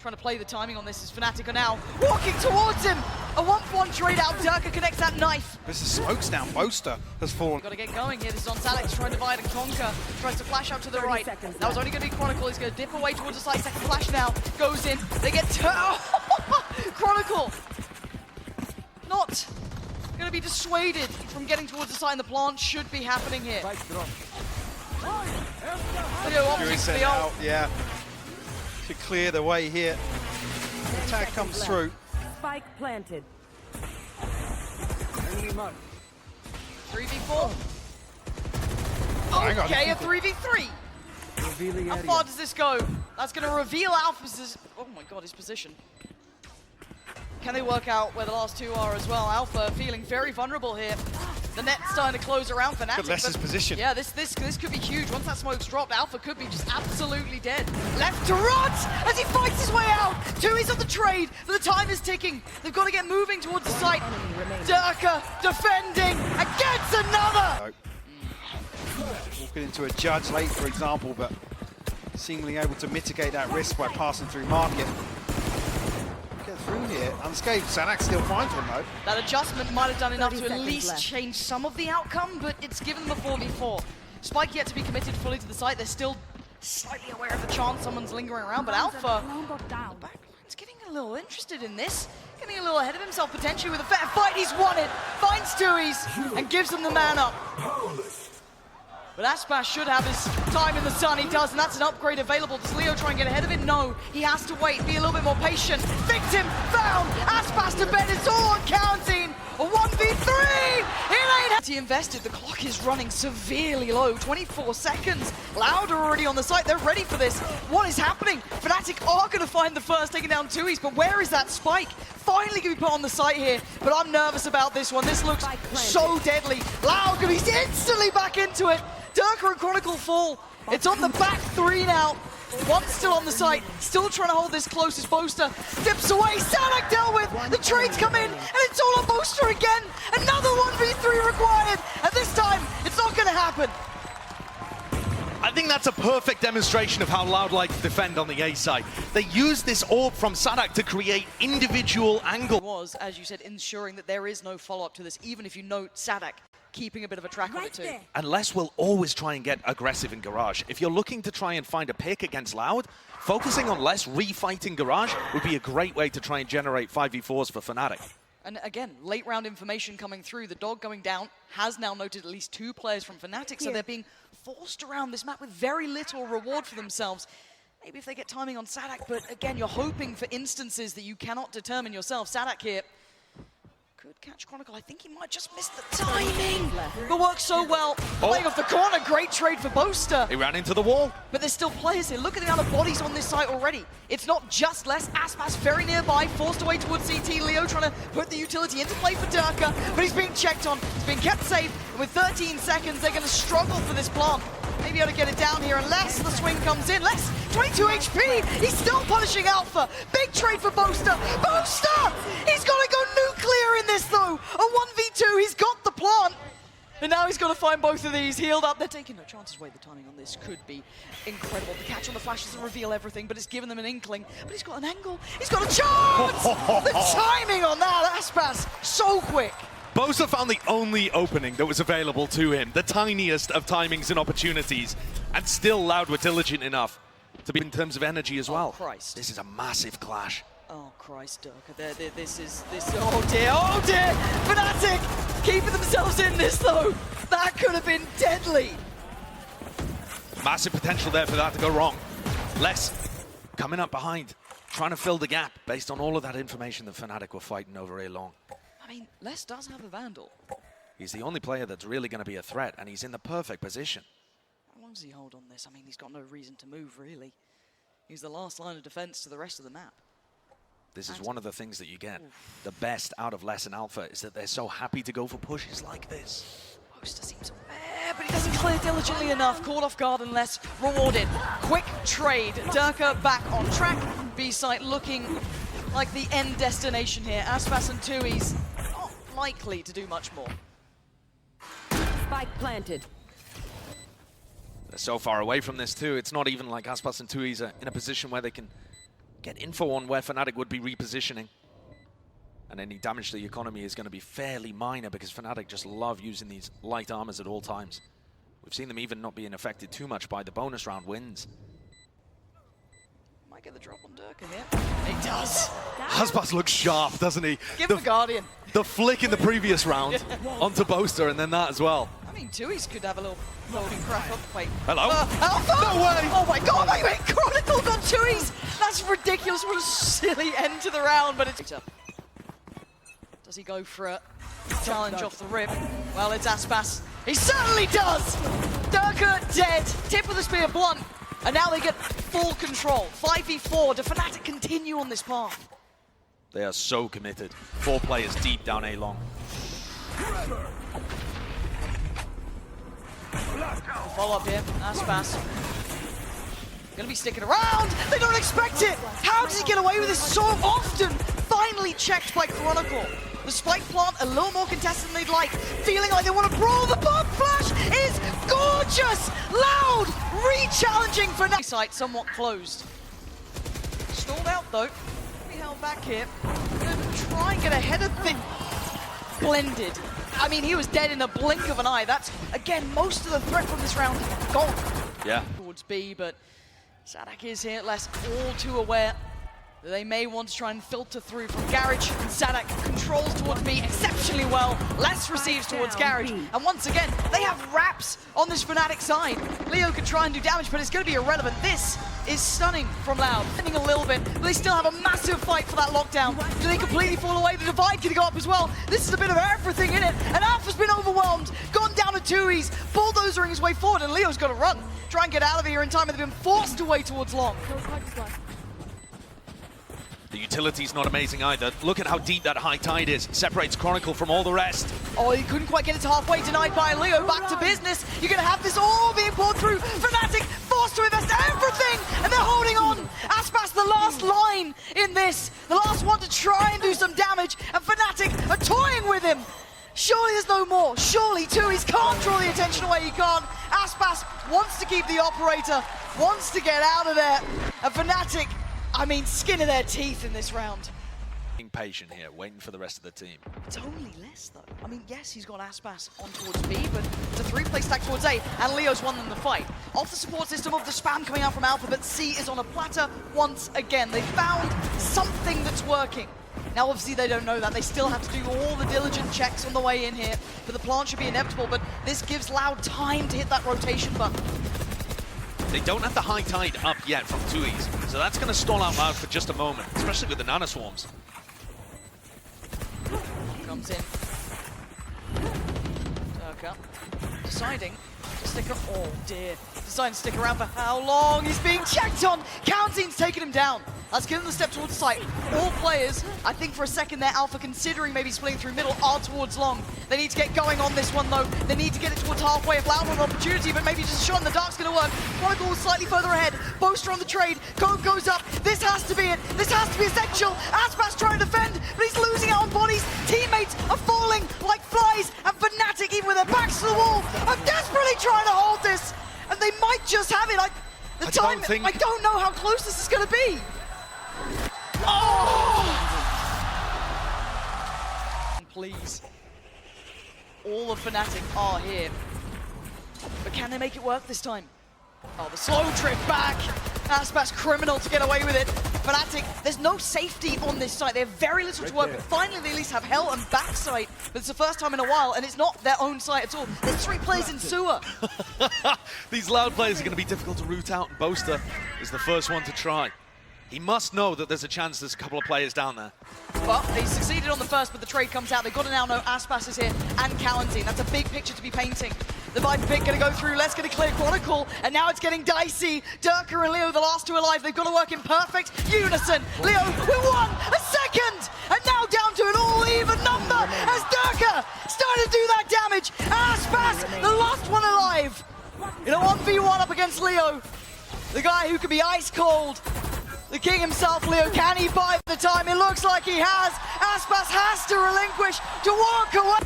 Trying to play the timing on this as Fnatic are now walking towards him. A 1-for-1 trade out. Durka connects that knife. This is smokes down. Boaster has fallen. Got to get going here. This is on Salix trying to divide and conquer. Tries to flash out to the 30 right. seconds That was left. only going to be Chronicle. He's going to dip away towards the side. Second flash now. Goes in. They get Chronicle. Not going to be dissuaded from getting towards the side. And the plant should be happening here. Leo opting Fury for sent the ult. out, yeah. To clear the way here. The attack comes left. through. Spike planted. 3v4. Hang on. Okay, a 3v3. How far does this go? That's going to reveal Alpha's, oh my god, his position. Can they work out where the last two are as well? Alpha feeling very vulnerable here. The net's starting to close around Fnatic. Look at Lester's position. Yeah, this could be huge. Once that smoke's dropped, Alpha could be just absolutely dead. Left to rot as he fights his way out. Tui's on the trade, but the time is ticking. They've got to get moving towards the site. Durka defending and gets another. Walking into a judge late, for example, but seemingly able to mitigate that risk by passing through market. Gets through here. Unscathed. Sanak still finds one though. That adjustment might have done enough 30 to at seconds least left. change some of the outcome, but it's given them a 4v4. Spike yet to be committed fully to the site. They're still slightly aware of the chance someone's lingering around, but Alpha Alarm bot down. backline's getting a little interested in this. Getting a little ahead of himself potentially with a fair fight. He's won it. Finds Tui's and gives them the man up. But Aspas should have his time in the sun. He does, and that's an upgrade available. Does Leo try and get ahead of it? No. He has to wait, be a little bit more patient. Victim found. Aspas to bed. It's all on counting. A 1v3. It ain't. He invested. The clock is running severely low. 24 seconds. Loud are already on the site. They're ready for this. What is happening? Fnatic are going to find the first, taking down Tui's, but where is that spike? Finally going to be put on the site here, but I'm nervous about this one. This looks so deadly. Loud going to be instantly back into it. Durka and Chronicle fall. It's on the back three now. One still on the site, still trying to hold this close as Boaster dips away. Sanak dealt with, the trades come in, and it's all on Boaster again. Another 1v3 required, and this time, it's not going to happen. I think that's a perfect demonstration of how Loud like to defend on the A side. They use this orb from Sanak to create individual angles. Was, as you said, ensuring that there is no follow-up to this, even if you note Sanak keeping a bit of a track of it too. And Les will always try and get aggressive in Garage. If you're looking to try and find a pick against Loud, focusing on Les refighting Garage would be a great way to try and generate 5v4s for Fnatic. And again, late round information coming through. The dog going down has now noted at least 2 players from Fnatic, so they're being forced around this map with very little reward for themselves. Maybe if they get timing on Sadak, but again, you're hoping for instances that you cannot determine yourself. Sadak here could catch Chronicle. I think he might just miss the timing. But works so well. Playing off the corner, great trade for Boaster. He ran into the wall. But there's still players here. Look at the amount of bodies on this site already. It's not just Les. Aspas very nearby, forced away towards CT. Leo trying to put the utility into play for Durka, but he's being checked on. He's being kept safe. And with 13 seconds, they're going to struggle for this plant. Maybe able to get it down here unless the swing comes in. Les, 22 HP. He's still punishing Alpha. Big trade for Boaster. Boaster! He's got to go nuclear in this though. A 1v2. He's got the plant. And now he's got to find both of these healed up. They're taking no chances away. The timing on this could be incredible. The catch on the flash doesn't reveal everything, but it's given them an inkling. But he's got an angle. He's got a chance! The timing on that, Aspas, so quick. Boaster found the only opening that was available to him, the tiniest of timings and opportunities, and still Loud were diligent enough to be in terms of energy as well. Christ. This is a massive clash. Oh, Christ, Durka. This, oh dear. Fnatic keeping themselves in this, though. That could have been deadly. Massive potential there for that to go wrong. Les coming up behind, trying to fill the gap based on all of that information that Fnatic were fighting over a long. I mean, Les does have a Vandal. He's the only player that's really going to be a threat, and he's in the perfect position. How long does he hold on this? I mean, he's got no reason to move, really. He's the last line of defense to the rest of the map. This is one of the things that you get the best out of Les and Alpha, is that they're so happy to go for pushes like this. Boaster seems aware, but he doesn't clear diligently enough. Caught off guard and less rewarded. Quick trade. Durka back on track. B-site looking like the end destination here. Aspas and Tui's not likely to do much more. Spike planted. They're so far away from this too. It's not even like Aspas and Tui's are in a position where they can get info on where Fnatic would be repositioning. And any damage to the economy is going to be fairly minor because Fnatic just love using these light armors at all times. We've seen them even not being affected too much by the bonus round wins. Might get the drop on Durka here. He does. Aspas looks sharp, doesn't he? Give him a Guardian. The flick in the previous round onto Boaster and then that as well. I mean, Tui's could have a little loading crap up. Wait. Hello? Alpha! No way! Oh my god, wait, Chronicle got Tui's! That's ridiculous. What a silly end to the round, but it's... Does he go for a challenge off the rip? Well, it's Aspas. He certainly does! Durka dead. Tip of the spear blunt. And now they get full control. 5v4. Do Fnatic continue on this path? They are so committed. 4 players deep down A long. Follow up here. Aspas. Gonna be sticking around. They don't expect it. How does he get away with this so often? Finally checked by Chronicle. The spike plant a little more contested than they'd like. Feeling like they want to brawl. The bomb flash is gorgeous. Loud re-challenging for next site, somewhat closed. Stalled out though. We held back here. Gonna try and get ahead of things. Blended. I mean, he was dead in a blink of an eye. That's, again, most of the threat from this round gone. Yeah. Towards B, but Sadak is here, less all too aware that they may want to try and filter through from Garage. And Sadak controls towards B exceptionally well. Less receives towards Garage. And once again, they have wraps on this Fnatic side. Leo could try and do damage, but it's going to be irrelevant. This is stunning from Loud. Spinning a little bit, but they still have a massive fight for that lockdown. Do they completely fall away? The divide can go up as well. This is a bit of everything in it. And Alpha's been overwhelmed. Gone down to 2Es. Bulldozering his way forward, and Leo's got to run. Try and get out of here in time, and they've been forced away towards Long. The utility's not amazing either. Look at how deep that high tide is. Separates Chronicle from all the rest. Oh, he couldn't quite get it to halfway, denied by Leo. Back to business. You're going to have this all being poured through. Fnatic forced to invest everything, and they're holding on. Aspas, the last line in this. The last one to try and do some damage, and Fnatic are toying with him. Surely there's no more. Surely 2Es can't draw the attention away. He can't. Aspas wants to keep the operator, wants to get out of there. And Fnatic, I mean, skin of their teeth in this round. Being patient here, waiting for the rest of the team. It's only less, though. I mean, yes, he's got Aspas on towards B, but it's a 3-play stack towards A, and Leo's won them the fight. Off the support system of the spam coming out from Alpha, but C is on a platter once again. They found something that's working. Now, obviously, they don't know that. They still have to do all the diligent checks on the way in here, but the plant should be inevitable, but this gives Loud time to hit that rotation button. They don't have the high tide up yet from 2Es, so that's going to stall out Loud for just a moment, especially with the nanoswarms. Comes in. Durka deciding to stick around. Oh dear. Deciding to stick around for how long? He's being checked on. Counting's taking him down. Let's give him the step towards the site. All players, I think for a second there, Alpha considering maybe splitting through middle, are towards Long. They need to get going on this one though. They need to get it towards halfway if Loud want an opportunity, but maybe just a shot in the dark's gonna work. Chronicle slightly further ahead. Boaster on the trade. Code goes up. This has to be it. This has to be essential. Aspas trying to defend, but he's losing out on bodies. Teammates are falling like flies, and Fnatic, even with their backs to the wall, are desperately trying to hold this. And they might just have it. I don't know how close this is gonna be. Oh! Please. All of Fnatic are here. But can they make it work this time? Oh, the slow trip back. Aspas criminal to get away with it. Fnatic, there's no safety on this site. They have very little to work with. Finally, they at least have hell and back sight. But it's the first time in a while, and it's not their own site at all. There's 3 players in sewer. These Loud players are going to be difficult to root out, and Boaster is the first one to try. He must know that there's a chance there's a couple of players down there. Well, they succeeded on the first, but the trade comes out. They've got to now know Aspas is here and Cowanzine. That's a big picture to be painting. The Viper pick going to go through. Let's get a clear Chronicle, and now it's getting dicey. Durka and Leo, the last 2 alive. They've got to work in perfect unison. Leo with 1, a second, and now down to an all-even number as Durka started to do that damage. Aspas, the last one alive. In a 1v1 up against Leo, the guy who can be ice cold. The king himself, Leo, can he buy the time? It looks like he has. Aspas has to relinquish, to walk away.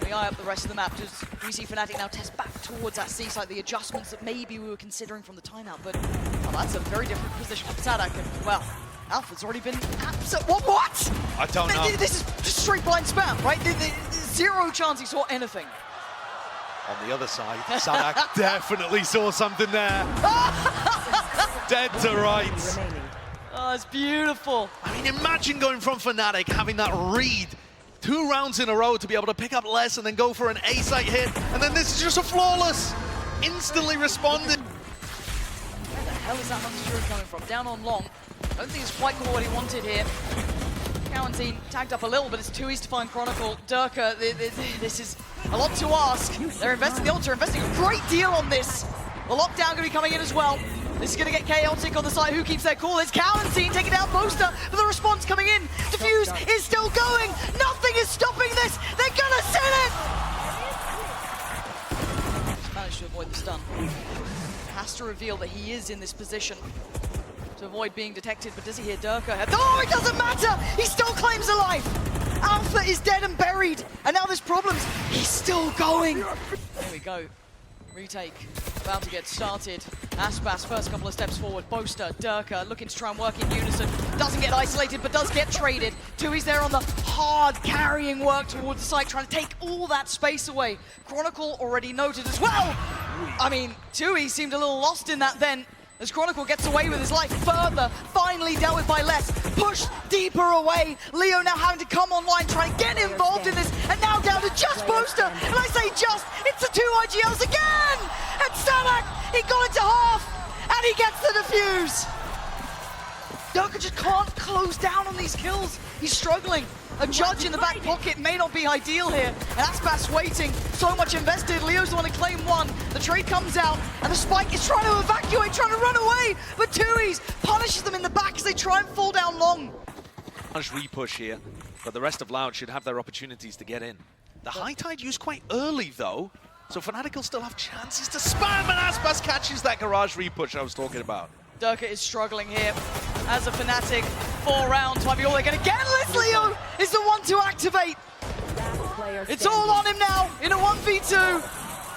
We eye up the rest of the map. Does we see Fnatic now test back towards that C site, the adjustments that maybe we were considering from the timeout, but well, that's a very different position for Sadak, and well, Alpha's already been what? I don't know. This is just straight blind spam, right? Zero chance he saw anything. On the other side, Sadak definitely saw something there. Dead to rights. Oh, it's beautiful. I mean, imagine going from Fnatic, having that read 2 rounds in a row to be able to pick up less and then go for an A-site hit, and then this is just a flawless, instantly responded. Where the hell is that Hunter coming from? Down on Long. I don't think it's quite got what he wanted here. Cowanzine tagged up a little, but it's 2Es to find Chronicle. Durka, this is a lot to ask. They're investing, the ults are investing a great deal on this. The lockdown going to be coming in as well. This is going to get chaotic on the side. Who keeps their cool? It's Cowanzine taking down Boaster, but the response coming in. Diffuse is still going. Nothing is stopping this. They're going to send it. He's managed to avoid the stun. Has to reveal that he is in this position to avoid being detected, but does he hear Durka? Oh, it doesn't matter. He still claims a life. Alpha is dead and buried, and now there's problems. He's still going. There we go. Retake about to get started. Aspas first couple of steps forward. Boaster, Durka looking to try and work in unison. Doesn't get isolated, but does get traded. Tui's there on the hard carrying work towards the site, trying to take all that space away. Chronicle already noted as well. I mean, Tui seemed a little lost in that then, as Chronicle gets away with his life further, finally dealt with by less, pushed deeper away. Leo now having to come online, trying to get involved in this, and now down to just Boaster. And I say just, it's the 2 IGLs again! And Sanak, he got it to half, and he gets the defuse. Durka just can't close down on these kills. He's struggling. A judge in the back pocket may not be ideal here. And Aspas waiting, so much invested. Leo's the one to claim one. The trade comes out, and the Spike is trying to evacuate, trying to run away. But Tui's punishes them in the back as they try and fall down long. Repush here, but the rest of Loud should have their opportunities to get in. The high tide used quite early though, so Fnatic will still have chances to spam, and Aspas catches that garage repush I was talking about. Durka is struggling here as a Fnatic. 4 rounds might be all they're going to get unless Leo is the one to activate. It's all on him now in a 1v2.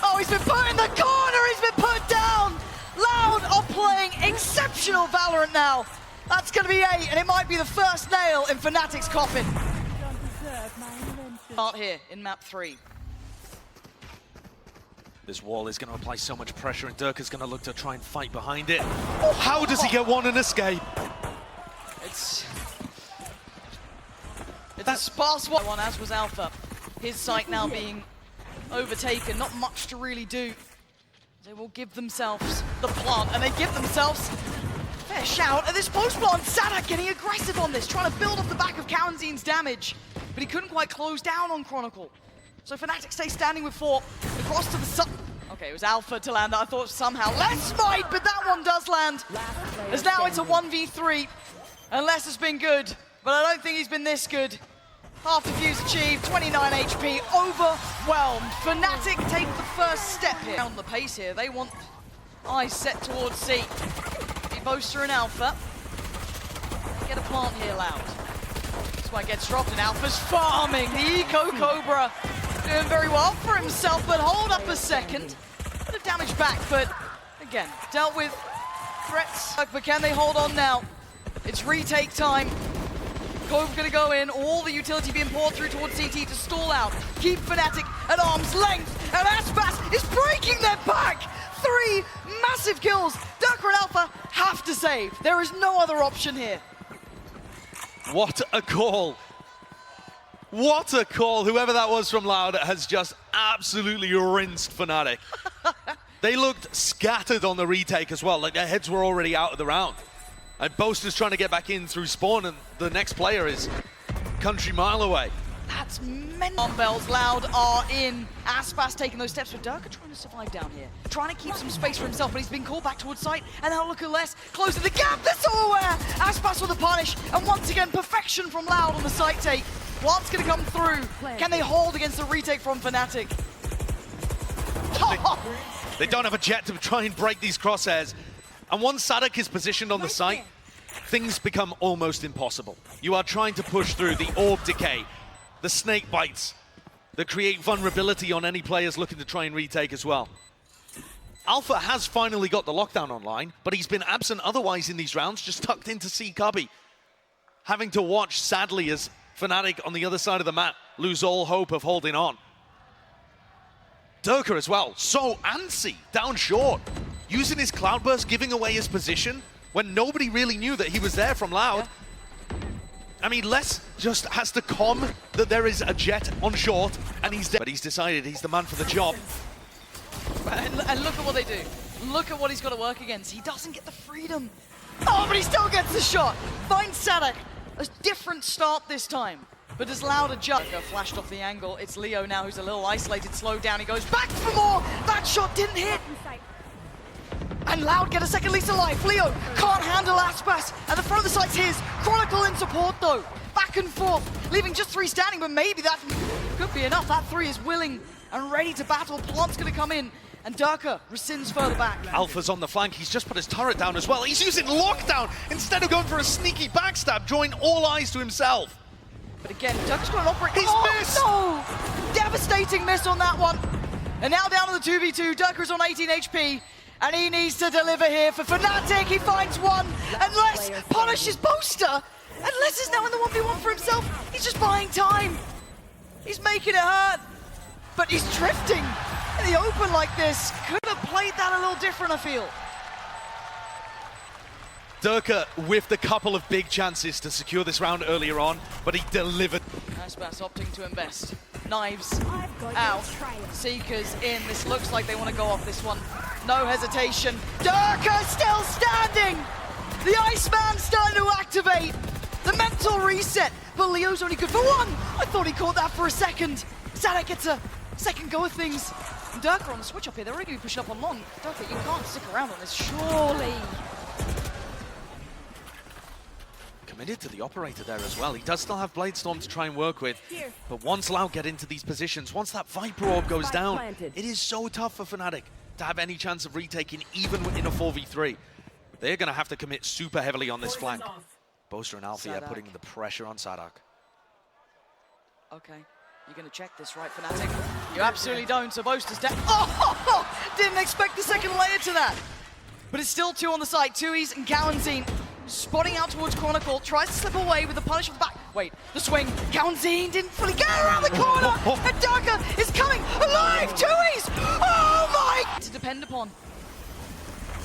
Oh, he's been put in the corner, he's been put down. Loud are playing exceptional Valorant now. That's going to be 8, and it might be the first nail in Fnatic's coffin. Start here in map 3. This wall is going to apply so much pressure, and Durka's going to look to try and fight behind it. Oh, how does he get one and escape? It's a sparse one, as was Alpha. His site now being overtaken, not much to really do. They will give themselves the plant, and they give themselves fair shout at this post plant. Sadak getting aggressive on this, trying to build off the back of Karanzin's damage, but he couldn't quite close down on Chronicle. So Fnatic stay standing with 4, across to the sub. Okay, it was Alpha to land that. I thought somehow Less might, but that one does land. As now it's a 1v3, and Less has been good, but I don't think he's been this good. Half defuse achieved, 29 HP, overwhelmed. Fnatic take the first step here. On the pace here, they want eyes set towards C. Be Boaster and Alpha. Get a plant here, Loud. This one gets dropped, and Alpha's farming. The Eco Cobra doing very well for himself, but hold up a second. Bit of damage back, but again, dealt with threats. But can they hold on now? It's retake time. Cove gonna go in, all the utility being poured through towards CT to stall out. Keep Fnatic at arm's length, and Aspas is breaking their back! 3 massive kills. Durka and Alpha have to save. There is no other option here. What a call. What a call. Whoever that was from Loud has just absolutely rinsed Fnatic. They looked scattered on the retake as well, like their heads were already out of the round. And Boaster's trying to get back in through spawn, and the next player is country mile away. That's mental. Bells, Loud are in. Aspas taking those steps, but Durka trying to survive down here. Trying to keep some space for himself, but he's been called back towards site. And now look at Less, closing the gap, they're so aware! Aspas with the punish, and once again, perfection from Loud on the site take. Plant's gonna come through. Can they hold against the retake from Fnatic? They don't have a jet to try and break these crosshairs. And once Sadak is positioned on the site, things become almost impossible. You are trying to push through the orb decay, the snake bites, that create vulnerability on any players looking to try and retake as well. Alpha has finally got the lockdown online, but he's been absent otherwise in these rounds, just tucked into C Cubby. Having to watch, sadly, as Fnatic on the other side of the map lose all hope of holding on. Durka as well, so antsy, down short. Using his Cloudburst, giving away his position when nobody really knew that he was there from Loud. Yeah. I mean, Less just has to comm that there is a jet on short, and he's dead. But he's decided he's the man for the job. And look at what they do. Look at what he's got to work against. He doesn't get the freedom. Oh, but he still gets the shot. Finds Sadak. A different start this time. But does Loud adjust? Flashed off the angle. It's Leo now who's a little isolated, slowed down. He goes back for more. That shot didn't hit. And Loud get a second lease of life. Leo can't handle Aspas. And the front of the site's his. Chronicle in support though. Back and forth, leaving just 3 standing, but maybe that could be enough. That 3 is willing and ready to battle. Plant's gonna come in, and Durka rescinds further back. Alpha's on the flank. He's just put his turret down as well. He's using lockdown instead of going for a sneaky backstab, drawing all eyes to himself. But again, Durka's got an operate. He's missed! No! Devastating miss on that one. And now down to the 2v2. Durka's on 18 HP. And he needs to deliver here for Fnatic. He finds one, and Les punishes Boaster. And Les is now in the 1v1 for himself. He's just buying time. He's making it hurt, but he's drifting in the open like this. Could have played that a little different, I feel. Durka whiffed a couple of big chances to secure this round earlier on, but he delivered. Aspas opting to invest. Knives out. Seekers in. This looks like they want to go off this one. No hesitation. Durka still standing! The Iceman starting to activate. The mental reset. But Leo's only good for one. I thought he caught that for a second. Sadak gets a second go of things. And Durka on the switch up here. They're already going to be pushing up on long. Durka, you can't stick around on this, surely. Committed to the operator there as well. He does still have Bladestorm to try and work with. But once Loud get into these positions, once that Viper Orb goes down, it is so tough for Fnatic to have any chance of retaking even in a 4v3. They're going to have to commit super heavily on this flank. Boaster and Alfie putting the pressure on Sadak. Okay, you're going to check this, right, Fnatic? You absolutely don't, so Boaster's dead. Oh, didn't expect the second layer to that. But it's still two on the side. Tui's and Kalanzine spotting out towards Chronicle, tries to slip away with the punish from the back. Wait, the swing. Kalanzine didn't fully get around the corner, and Durka is coming alive. Tui's! Oh my! To depend upon.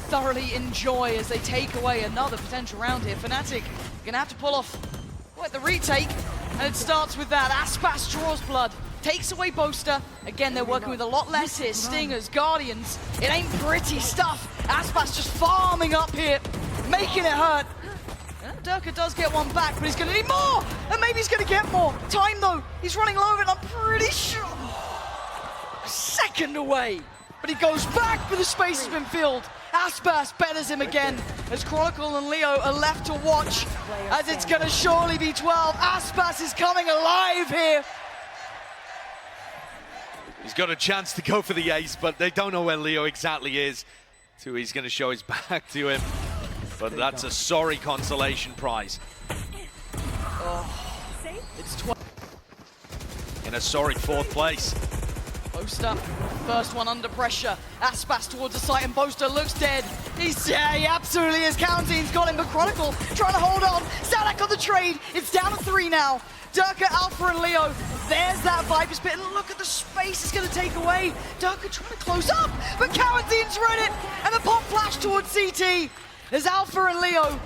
Thoroughly enjoy as they take away another potential round here. Fnatic gonna have to pull off the retake, and it starts with that. Aspas draws blood, takes away Boaster. Again, they're working with a lot less here. Stingers, Guardians. It ain't pretty stuff. Aspas just farming up here, making it hurt. Durka does get one back, but he's gonna need more, and maybe he's gonna get more. Time though, he's running low, and I'm pretty sure a second away. But he goes back, but the space has been filled. Aspas betters him again, as Chronicle and Leo are left to watch, as it's gonna surely be 12. Aspas is coming alive here. He's got a chance to go for the ace, but they don't know where Leo exactly is. So he's going to show his back to him. But that's a sorry consolation prize. Oh, it's 12. In a sorry fourth place. Boaster, first one under pressure. Aspas towards the site, and Boaster looks dead. He absolutely is. Kalanzine's got him, but Chronicle trying to hold on. Sadak on the trade. It's down to 3 now. Durka, Alpha, and Leo. There's that Viper Spit, and look at the space it's going to take away. Durka trying to close up, but Kalanzine's read it, and the pop flash towards CT. As Alpha and Leo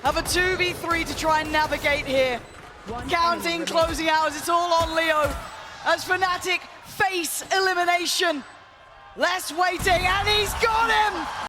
have a 2v3 to try and navigate here. Kalanzine closing out as it's all on Leo. As Fnatic face elimination. Less waiting, and he's got him!